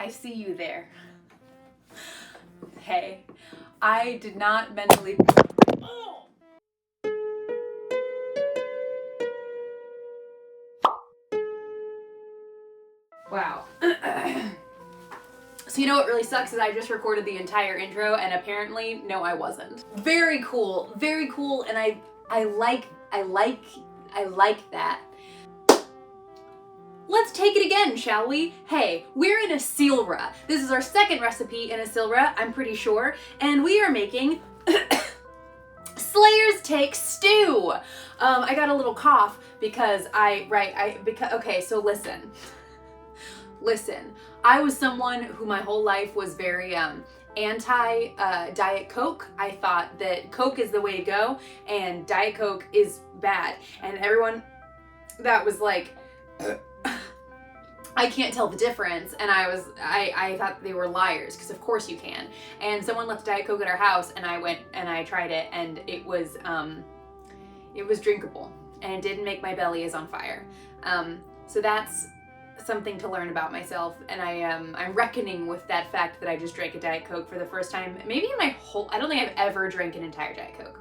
I see you there. Hey, I did not mentally... Oh. Wow. So you know what really sucks is I just recorded the entire intro and apparently, no, I wasn't. Very cool, and I like that. Let's take it again, shall we? Hey, we're in a Exandria. This is our second recipe in a Exandria, I'm pretty sure, and we are making Slayer's Take Stew. I got a little cough because okay, so listen. I was someone who my whole life was very anti Diet Coke. I thought that Coke is the way to go and Diet Coke is bad. And everyone that was like, I can't tell the difference. And I thought they were liars because of course you can. And someone left Diet Coke at our house and I went and I tried it and it was drinkable and it didn't make my belly as on fire. So that's something to learn about myself, and I'm reckoning with that fact that I just drank a Diet Coke for the first time, maybe in my whole, I don't think I've ever drank an entire Diet Coke.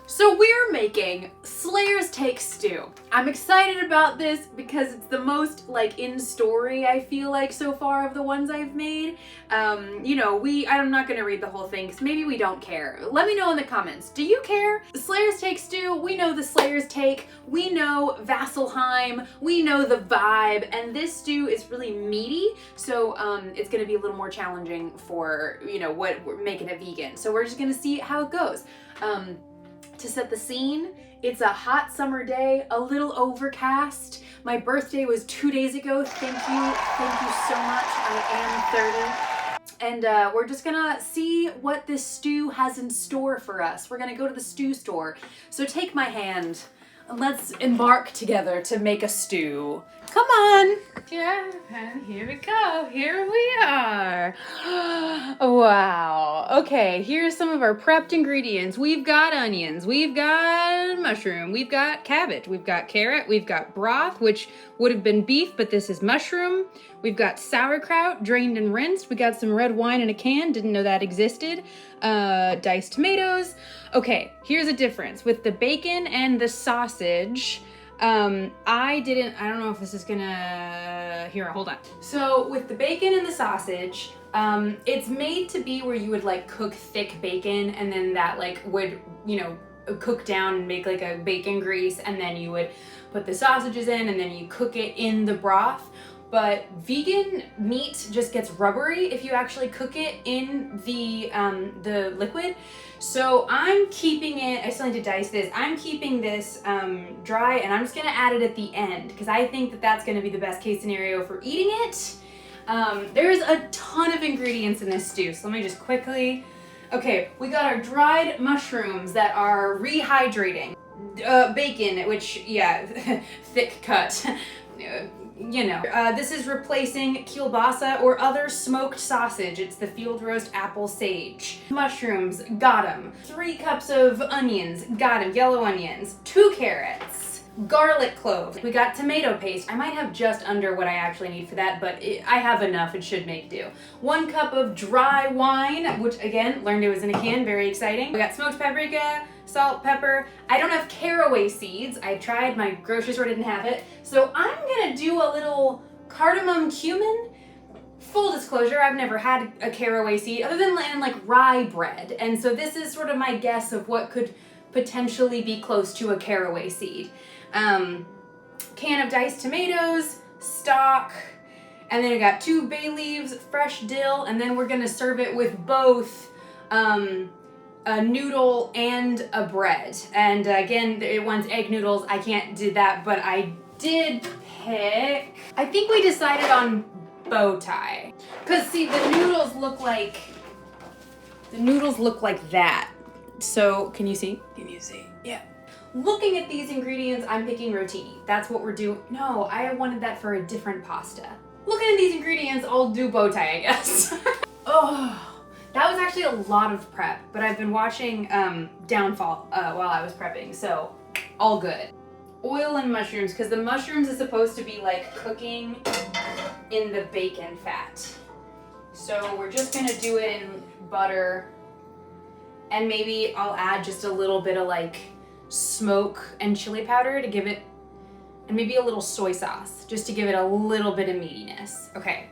So we're making Slayer's Take Stew. I'm excited about this because it's the most like in story I feel like so far of the ones I've made. You know, I'm not gonna read the whole thing because maybe we don't care. Let me know in the comments. Do you care? Slayer's Take Stew, we know the Slayer's Take, we know Vasselheim, we know the vibe, and this stew is really meaty, so it's gonna be a little more challenging for, you know, what we're making it vegan. So we're just gonna see how it goes. To set the scene, it's a hot summer day, a little overcast. My birthday was 2 days ago. Thank you so much. I am 30. And we're just gonna see what this stew has in store for us. We're gonna go to the stew store. So take my hand and let's embark together to make a stew. Come on. Yeah, and here we go. Here we are. Wow. Okay, here's some of our prepped ingredients. We've got onions, we've got mushroom, we've got cabbage, we've got carrot, we've got broth, which would have been beef, but this is mushroom. We've got sauerkraut, drained and rinsed. We got some red wine in a can, didn't know that existed. Diced tomatoes. Okay, here's a difference. With the bacon and the sausage, I don't know if this is gonna, here, hold on. So with the bacon and the sausage, it's made to be where you would like cook thick bacon and then that like would, you know, cook down and make like a bacon grease, and then you would put the sausages in and then you cook it in the broth. But vegan meat just gets rubbery if you actually cook it in the liquid. So I'm keeping it, I still need to dice this, I'm keeping this dry, and I'm just gonna add it at the end because I think that that's gonna be the best case scenario for eating it. There's a ton of ingredients in this stew, so let me just quickly, okay, we got our dried mushrooms that are rehydrating, bacon, which, yeah, thick cut. You know, this is replacing kielbasa or other smoked sausage. It's the field roast apple sage. Mushrooms, got 'em. 3 cups of onions, got 'em, yellow onions. 2 carrots, garlic clove. We got tomato paste. I might have just under what I actually need for that, but I have enough, it should make do. 1 cup of dry wine, which again, learned it was in a can, very exciting. We got smoked paprika, salt, pepper. I don't have caraway seeds. I tried, my grocery store didn't have it. So I'm gonna do a little cardamom cumin. Full disclosure, I've never had a caraway seed other than in like rye bread. And so this is sort of my guess of what could potentially be close to a caraway seed. Can of diced tomatoes, stock, and then I got 2 bay leaves, fresh dill, and then we're gonna serve it with both a noodle and a bread. And again, it wants egg noodles. I can't do that, but I did pick, I think we decided on bow tie. Cause see, the noodles look like that. So can you see? Can you see? Yeah. Looking at these ingredients, I'm picking rotini. That's what we're doing. No, I wanted that for a different pasta. Looking at these ingredients, I'll do bow tie, I guess. Oh. That was actually a lot of prep, but I've been watching Downfall while I was prepping, so all good. Oil and mushrooms, because the mushrooms is supposed to be like cooking in the bacon fat. So we're just gonna do it in butter, and maybe I'll add just a little bit of like smoke and chili powder to give it, and maybe a little soy sauce just to give it a little bit of meatiness. Okay,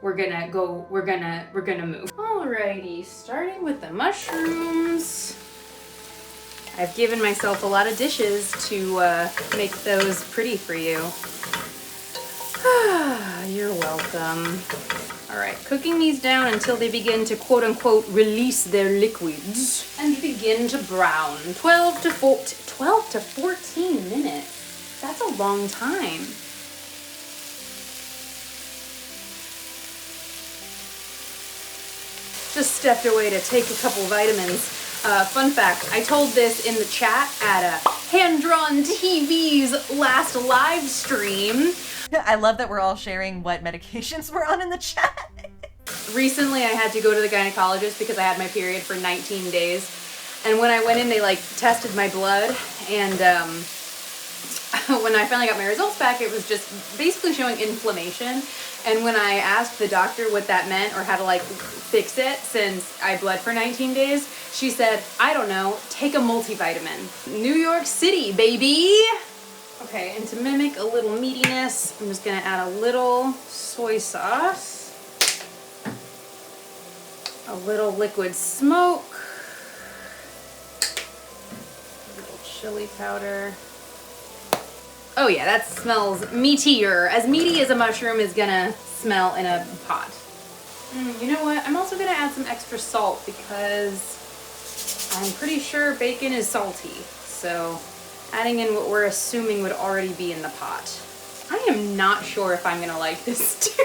we're gonna move. Alrighty, starting with the mushrooms. I've given myself a lot of dishes to make those pretty for you. You're welcome. All right, cooking these down until they begin to quote unquote release their liquids and begin to brown. 12 to 14 minutes. That's a long time. Just stepped away to take a couple vitamins. Fun fact, I told this in the chat at Hand Drawn TV's last live stream. I love that we're all sharing what medications we're on in the chat. Recently, I had to go to the gynecologist because I had my period for 19 days. And when I went in, they like tested my blood. And when I finally got my results back, it was just basically showing inflammation. And when I asked the doctor what that meant or how to like fix it since I bled for 19 days, she said, I don't know, take a multivitamin. New York City, baby. Okay, and to mimic a little meatiness, I'm just gonna add a little soy sauce, a little liquid smoke, a little chili powder. Oh yeah, that smells meatier. As meaty as a mushroom is gonna smell in a pot. You know what? I'm also gonna add some extra salt because I'm pretty sure bacon is salty. So adding in what we're assuming would already be in the pot. I am not sure if I'm gonna like this stew.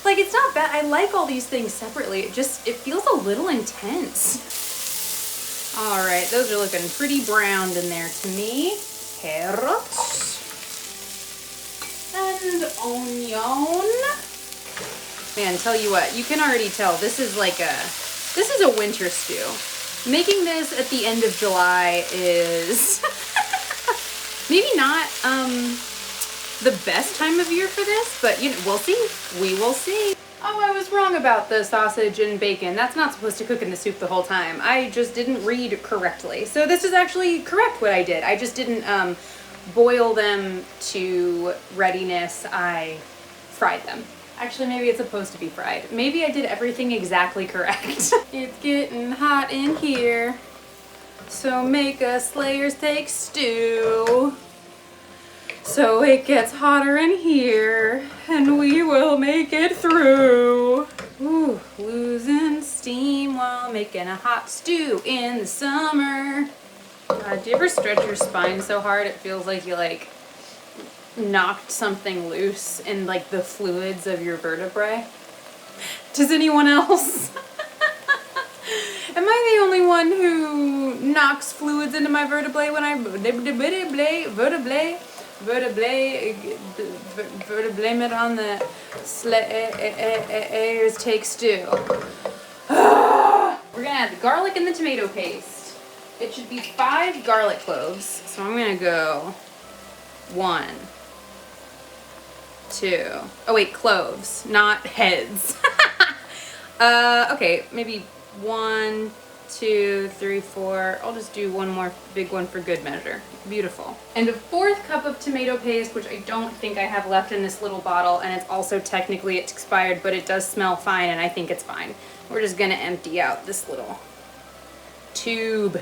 Like, it's not bad. I like all these things separately. It feels a little intense. All right, those are looking pretty browned in there to me. Carrots and onion. Man, tell you what, you can already tell this is a winter stew. Making this at the end of July is maybe not the best time of year for this, but you know, we'll see. We will see. Oh, I was wrong about the sausage and bacon. That's not supposed to cook in the soup the whole time. I just didn't read correctly. So this is actually correct what I did. I just didn't boil them to readiness. I fried them. Actually, maybe it's supposed to be fried. Maybe I did everything exactly correct. It's getting hot in here, so make a Slayer's Take stew. So it gets hotter in here, and we will make it through. Ooh, losing steam while making a hot stew in the summer. God, do you ever stretch your spine so hard it feels like you knocked something loose in like the fluids of your vertebrae? Does anyone else? Am I the only one who knocks fluids into my vertebrae when I verteblame it on the Slayer's Take stew? We're gonna add the garlic and the tomato paste. It should be 5 garlic cloves, so I'm gonna go 1, 2. Oh wait, cloves, not heads. Okay, maybe 1, 2, 3, 4. I'll just do one more big one for good measure. Beautiful. And a 4th cup of tomato paste, which I don't think I have left in this little bottle, and it's also technically expired, but it does smell fine, and I think it's fine. We're just gonna empty out this little tube.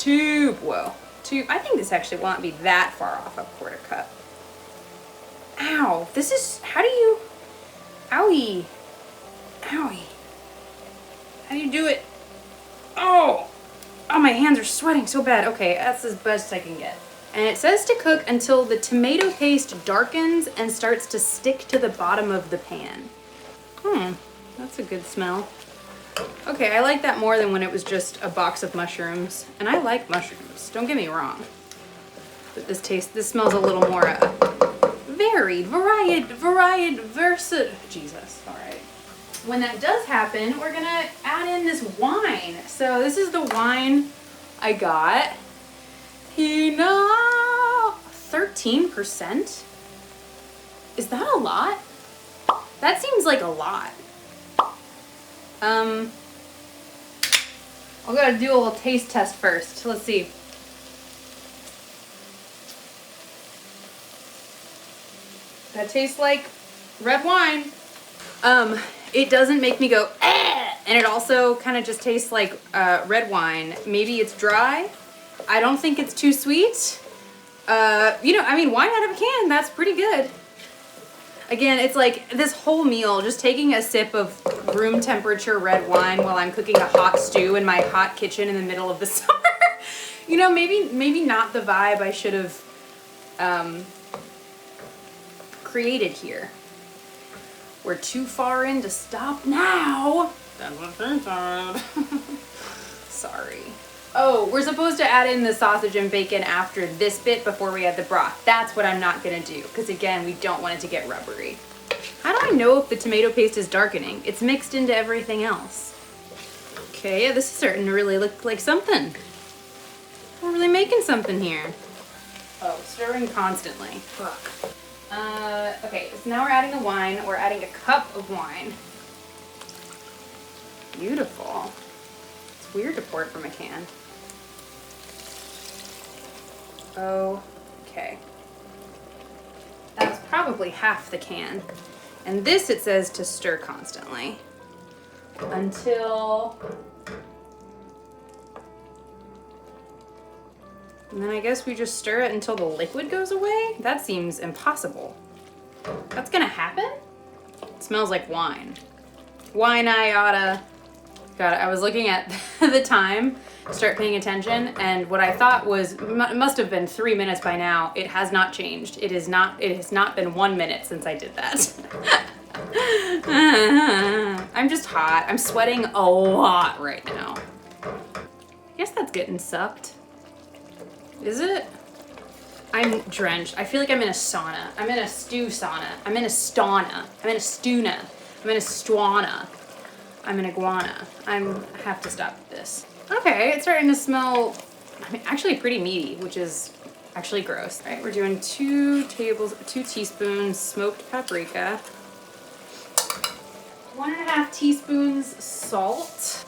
Whoa. Tube. I think this actually won't be that far off a 1/4 cup. Ow. This is, how do you, owie. Owie. How do you do it? Oh, my hands are sweating so bad. Okay, that's as best I can get. And it says to cook until the tomato paste darkens and starts to stick to the bottom of the pan. That's a good smell. Okay, I like that more than when it was just a box of mushrooms. And I like mushrooms, don't get me wrong. But this smells a little more varied, versatile. Jesus, all right. When that does happen, we're gonna add in this wine. So this is the wine I got. 13%? Is that a lot? That seems like a lot. I'll gotta do a little taste test first. Let's see. That tastes like red wine. It doesn't make me go, eh! And it also kind of just tastes like red wine. Maybe it's dry. I don't think it's too sweet. You know, I mean, wine out of a can, that's pretty good. Again, it's like this whole meal, just taking a sip of room temperature red wine while I'm cooking a hot stew in my hot kitchen in the middle of the summer. You know, maybe not the vibe I should have created here. We're too far in to stop now. Sorry. Oh, we're supposed to add in the sausage and bacon after this bit before we add the broth. That's what I'm not gonna do, because again, we don't want it to get rubbery. How do I know if the tomato paste is darkening? It's mixed into everything else. Okay, yeah, this is starting to really look like something. We're really making something here. Oh, stirring constantly. Fuck. Okay, so now we're adding the wine. We're adding a cup of wine. Beautiful. It's weird to pour it from a can. Okay. That was probably half the can. And this, it says to stir constantly until... And then I guess we just stir it until the liquid goes away? That seems impossible. That's gonna happen? It smells like wine. Wine-I oughta. God, I was looking at the time to start paying attention, and what I thought was, must have been 3 minutes by now. It has not changed. It has not been 1 minute since I did that. I'm just hot. I'm sweating a lot right now. I guess that's getting sucked. Is it? I'm drenched. I feel like I'm in a sauna. I'm in a stew sauna. I'm in a stana. I'm in a stuna. I'm in a stwana. I'm an iguana. I have to stop this. Okay, it's starting to smell, I mean, actually pretty meaty, which is actually gross. All right, we're doing 2 teaspoons smoked paprika, 1.5 teaspoons salt,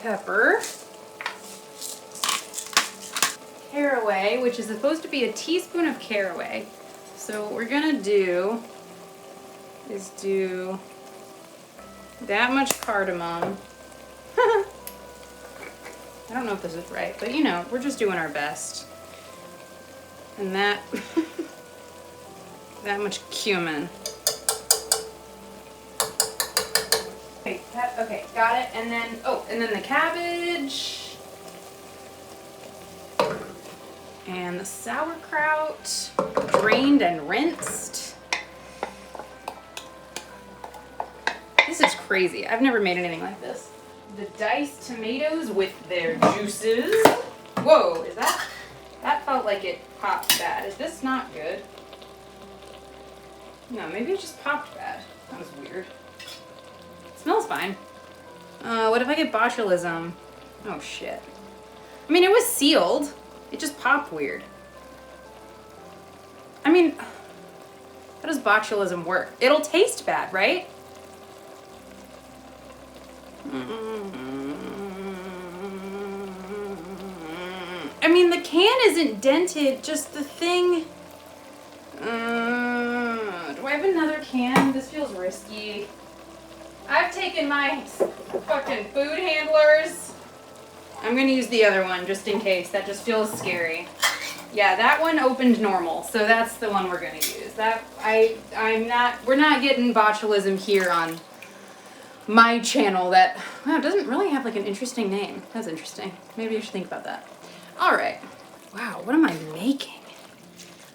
pepper, caraway, which is supposed to be a teaspoon of caraway. So what we're gonna do is do that much cardamom. I don't know if this is right, but you know, we're just doing our best. And that, that much cumin. Okay, got it. And then, and then the cabbage. And the sauerkraut, drained and rinsed. This is crazy. I've never made anything like this. The diced tomatoes with their juices. Whoa, is that felt like it popped bad. Is this not good? No, maybe it just popped bad. That was weird. It smells fine. What if I get botulism? Oh shit. I mean, it was sealed. It just popped weird. I mean, how does botulism work? It'll taste bad, right? I mean, the can isn't dented, just the thing. Do I have another can? This feels risky. I've taken my fucking food handlers. I'm gonna use the other one just in case. That just feels scary. Yeah, that one opened normal, so that's the one we're gonna use. We're not getting botulism here on my channel that, wow, doesn't really have like an interesting name. That's interesting. Maybe I should think about that. All right. Wow, what am I making?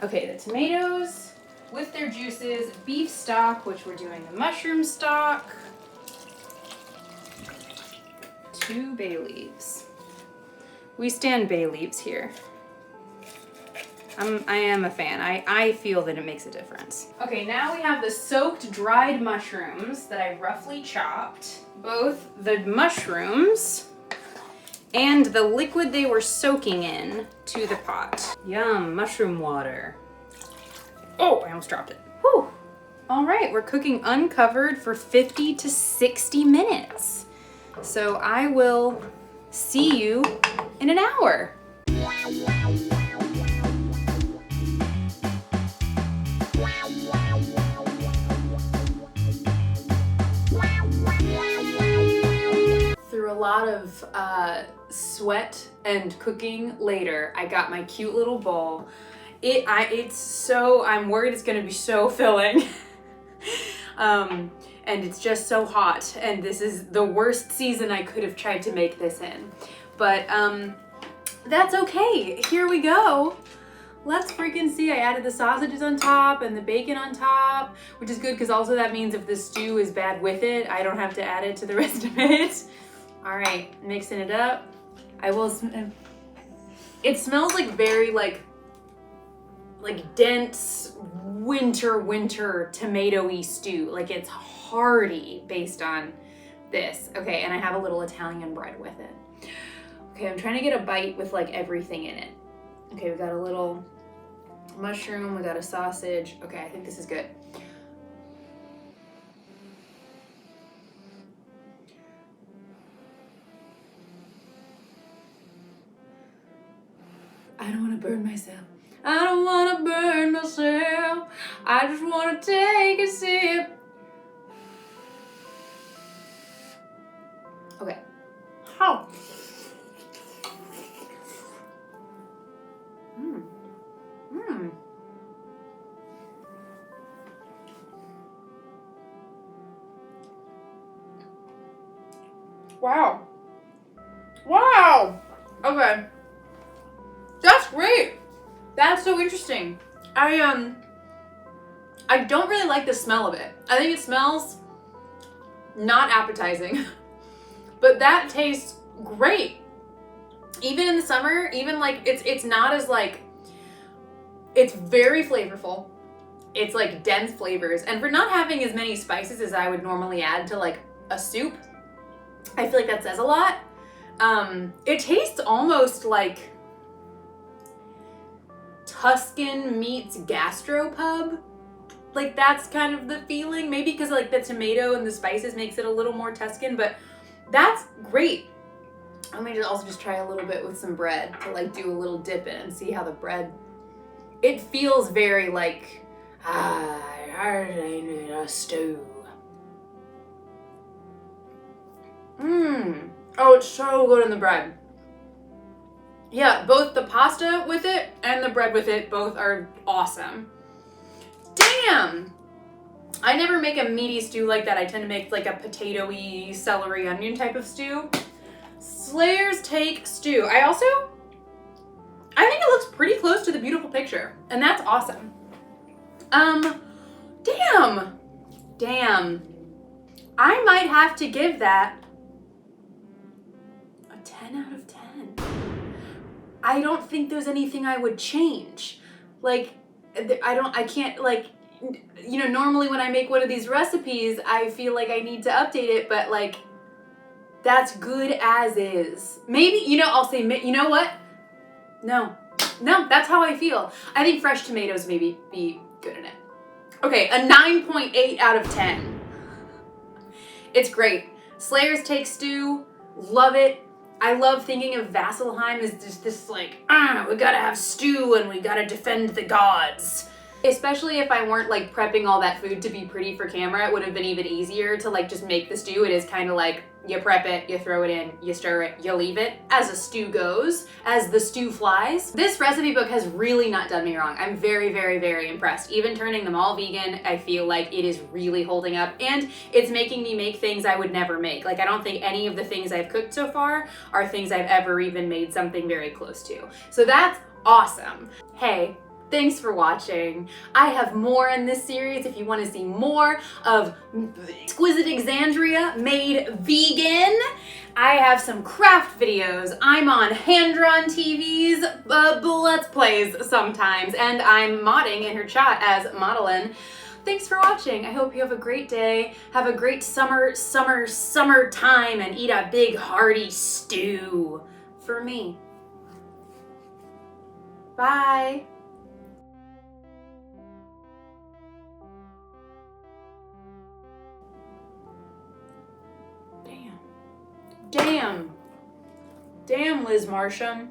Okay, the tomatoes with their juices, beef stock, which we're doing the mushroom stock, 2 bay leaves. We stand bay leaves here. I am a fan. I feel that it makes a difference. Okay, now we have the soaked dried mushrooms that I roughly chopped. Both the mushrooms and the liquid they were soaking in to the pot. Yum, mushroom water. Oh, I almost dropped it. Whew. All right, we're cooking uncovered for 50 to 60 minutes. So I will see you in an hour. Through a lot of sweat and cooking later, I got my cute little bowl. I'm worried it's gonna be so filling. And it's just so hot, and this is the worst season I could have tried to make this in. But that's okay. Here we go. Let's freaking see. I added the sausages on top and the bacon on top, which is good because also that means if the stew is bad with it, I don't have to add it to the rest of it. All right, mixing it up. It smells like very like dense winter tomato-y stew. Like it's hearty based on this. Okay, and I have a little Italian bread with it. Okay, I'm trying to get a bite with like everything in it. Okay, we got a little mushroom, we got a sausage. Okay, I think this is good. I don't want to burn myself. I don't want to burn myself. I just want to take a sip. Okay. How? Wow. Wow. Okay. That's great. That's so interesting. I don't really like the smell of it. I think it smells not appetizing, but that tastes great. Even in the summer, even like it's not as like, it's very flavorful. It's like dense flavors, and for not having as many spices as I would normally add to like a soup, I feel like that says a lot. It tastes almost like Tuscan meets gastropub. Like that's kind of the feeling, maybe because like the tomato and the spices makes it a little more Tuscan, but that's great. Let me just try a little bit with some bread to like do a little dip in and see how the bread, it feels very like, I need a stew. Oh, it's so good in the bread. Yeah, both the pasta with it and the bread with it, both are awesome. Damn! I never make a meaty stew like that. I tend to make like a potato-y, celery, onion type of stew. Slayer's Take Stew. I think it looks pretty close to the beautiful picture, and that's awesome. Damn. I might have to give that a 10 out of 10. I don't think there's anything I would change. Like, I can't, like, you know, normally when I make one of these recipes, I feel like I need to update it, but like, that's good as is. Maybe, you know, I'll say, you know what? No, that's how I feel. I think fresh tomatoes maybe be good in it. Okay, a 9.8 out of 10. It's great. Slayer's Take Stew, love it. I love thinking of Vasselheim as just this like, we gotta have stew and we gotta defend the gods. Especially if I weren't like prepping all that food to be pretty for camera, it would have been even easier to like just make the stew. It is kind of like, you prep it, you throw it in, you stir it, you leave it, as a stew goes, as the stew flies. This recipe book has really not done me wrong. I'm very, very, very impressed. Even turning them all vegan, I feel like it is really holding up, and it's making me make things I would never make. Like, I don't think any of the things I've cooked so far are things I've ever even made something very close to. So that's awesome. Hey, thanks for watching. I have more in this series if you want to see more of Exquisite Exandria made vegan. I have some craft videos. I'm on hand-drawn TVs, Let's Plays sometimes, and I'm modding in her chat as Modelin. Thanks for watching. I hope you have a great day. Have a great summer time, and eat a big hearty stew for me. Bye. Damn, Liz Marsham.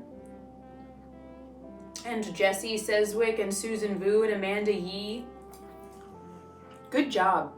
And Jessie Seswick and Susan Vu and Amanda Yee. Good job.